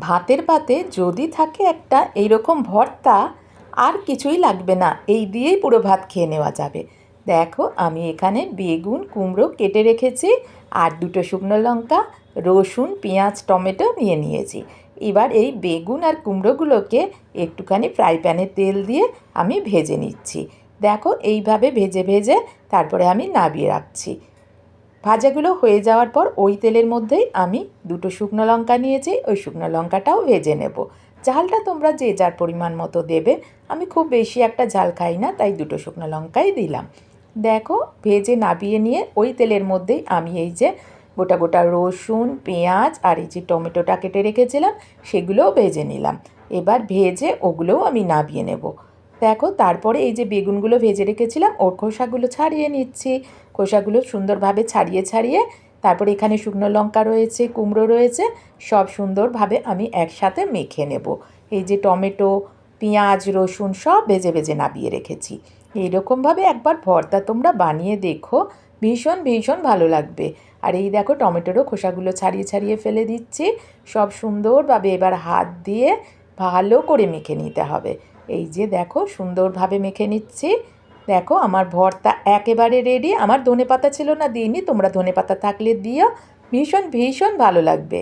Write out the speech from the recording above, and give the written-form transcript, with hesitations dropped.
ভাতের পাতে যদি থাকে একটা এইরকম ভর্তা, আর কিছুই লাগবে না, এই দিয়েই পুরো ভাত খেয়ে নেওয়া যাবে। দেখো আমি এখানে বেগুন কুমড়ো কেটে রেখেছি, আর দুটো শুকনো লঙ্কা, রসুন পেঁয়াজ টমেটো নিয়েছি। এবার এই বেগুন আর কুমড়োগুলোকে একটুখানি ফ্রাই প্যানে তেল দিয়ে আমি ভেজে নিচ্ছি। দেখো এইভাবে ভেজে ভেজে তারপরে আমি নামিয়ে রাখছি। ভাজাগুলো হয়ে যাওয়ার পর ওই তেলের মধ্যেই আমি দুটো শুকনো লঙ্কা নিয়েছি, ওই শুকনো লঙ্কাটাও ভেজে নেব। ঝালটা তোমরা যে যার পরিমাণ মতো দেবে। আমি খুব বেশি একটা ঝাল খাই না, তাই দুটো শুকনো লঙ্কাই দিলাম। দেখো ভেজে নামিয়ে নিয়ে ওই তেলের মধ্যেই আমি এই যে গোটা গোটা রসুন পেঁয়াজ আর এই যে টমেটোটা কেটে রেখেছিলাম সেগুলোও ভেজে নিলাম। এবার ভেজে ওগুলোও আমি নামিয়ে নেব। দেখো তারপরে এই যে বেগুনগুলো ভেজে রেখেছিলাম ওর খোসাগুলো ছাড়িয়ে নিচ্ছি। খোসাগুলো সুন্দরভাবে ছাড়িয়ে ছাড়িয়ে তারপরে এখানে শুকনো লঙ্কা রয়েছে, কুমড়ো রয়েছে, সব সুন্দরভাবে আমি একসাথে মেখে নেব। এই যে টমেটো পেঁয়াজ রসুন সব ভেজে ভেজে নামিয়ে রেখেছি। এইরকমভাবে একবার ভর্তা তোমরা বানিয়ে দেখো, ভীষণ ভীষণ ভালো লাগবে। আর এই দেখো টমেটোরও খোসাগুলো ছাড়িয়ে ছাড়িয়ে ফেলে দিচ্ছি। সব সুন্দরভাবে এবার হাত দিয়ে ভালো করে মেখে নিতে হবে। এই যে দেখো সুন্দরভাবে মেখে নিচ্ছি। দেখো আমার ভর্তা একেবারে রেডি। আমার ধনেপাতা ছিল না, দিইনি, তোমরা ধনেপাতা থাকলে দিও, ভীষণ ভীষণ ভালো লাগবে।